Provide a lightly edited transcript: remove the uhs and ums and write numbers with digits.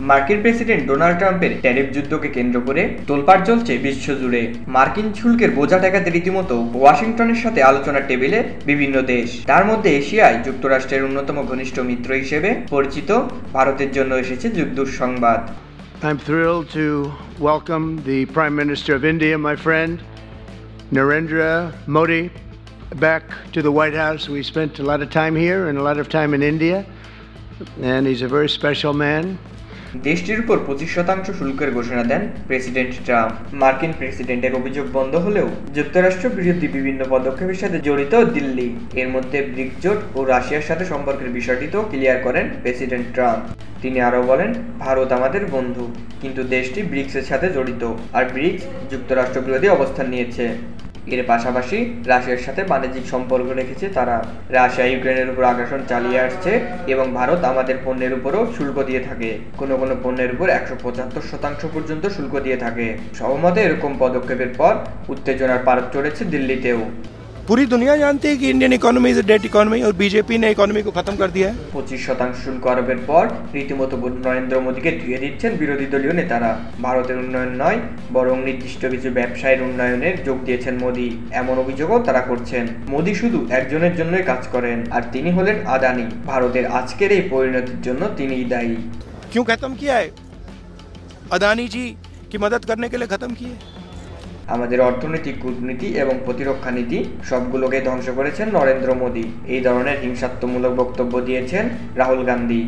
মার্কিন president Donald ট্রাম্পের tariff যুদ্ধকে কেন্দ্র করে তোলপাড় চলছে বিশ্বজুড়ে। মার্কিন শুল্কের বোঝা ঠেকাতে রীতিমতো ওয়াশিংটনের সাথে আলোচনার টেবিলে বিভিন্ন দেশ। তার মধ্যে এশিয়ায় যুক্তরাষ্ট্রের অন্যতম ঘনিষ্ঠ মিত্র হিসেবে পরিচিত ভারতের জন্য এসেছে দুঃসংবাদ। I'm thrilled to welcome the Prime Minister of India, my friend, Narendra Modi, back to the White House. We spent a lot of time here and a lot of time in India, and he's a very special man. দেশটির উপর 25% শুল্কের ঘোষণা দেন president Trump. মার্কিন প্রেসিডেন্টের অভিযোগ বন্ধ হলেও যুক্তরাষ্ট্র বিরোধী বিভিন্ন পদক্ষেপের সাথে জড়িত দিল্লি। এর মধ্যে ব্রিক্স জোট ও রাশিয়ার সাথে সম্পর্কের বিষয়টিও ক্লিয়ার করেন প্রেসিডেন্ট ট্রাম্প। তিনি আরও বলেন, ভারত আমাদের বন্ধু, কিন্তু দেশটি ব্রিক্সের সাথে জড়িত, আর ব্রিক্স যুক্তরাষ্ট্র বিরোধী অবস্থান নিয়েছে। এর পাশাপাশি রাশিয়ার সাথে বাণিজ্যিক সম্পর্ক রেখেছে তারা। রাশিয়া ইউক্রেনের উপর আগ্রাসন চালিয়ে আসছে এবং ভারত আমাদের পণ্যের উপরও শুল্ক দিয়ে থাকে। কোনো কোনো পণ্যের উপর 175% পর্যন্ত শুল্ক দিয়ে থাকে। সহমতে এরকম পদক্ষেপের পর উত্তেজনার পারদ চড়েছে দিল্লিতেও। पूरी दुनिया जानती है कि Indian economy is a debt economy और बीजेपी ने इकोनॉमी को खत्म कर दिया है। 25% শুল্ক আরোপের পর রীতিমতো নরেন্দ্র মোদীকে ধুয়ে দিচ্ছেন বিরোধী দলীয় নেতারা। ভারতের উন্নয়ন নয়, বরং নির্দিষ্ট কিছু ব্যবসায়ের উন্নয়নের যোগ দিয়েছেন মোদী, এমন অভিযোগও তারা করছেন। মোদী শুধু একজনের জন্যই কাজ করেন, আর তিনি হলেন আদানি। ভারতের আজকের এই পরিণতির জন্য তিনিই দায়ী। क्यों खत्म किया है? अदानी जी की मदद करने के लिए खत्म किए। আমাদের অর্থনীতি, কূটনীতি এবং প্রতিরক্ষা নীতি সবগুলোকে ধ্বংস করেছেন নরেন্দ্র মোদী। এই ধরনের হিংসাত্মমূলক বক্তব্য দিয়েছেন রাহুল গান্ধী।